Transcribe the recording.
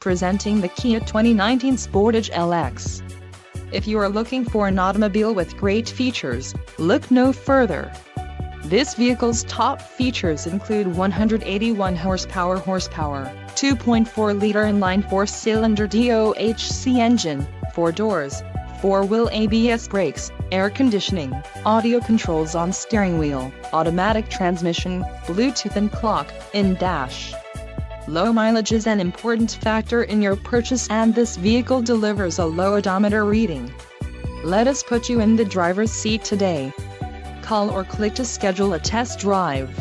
Presenting the Kia 2019 Sportage LX. If you are looking for an automobile with great features, look no further. This vehicle's top features include 181 horsepower, 2.4-liter inline four-cylinder DOHC engine, 4 doors, 4-wheel ABS brakes, air conditioning, audio controls on steering wheel, automatic transmission, Bluetooth and clock-in dash. Low mileage is an important factor in your purchase, and this vehicle delivers a low odometer reading. Let us put you in the driver's seat today. Call or click to schedule a test drive.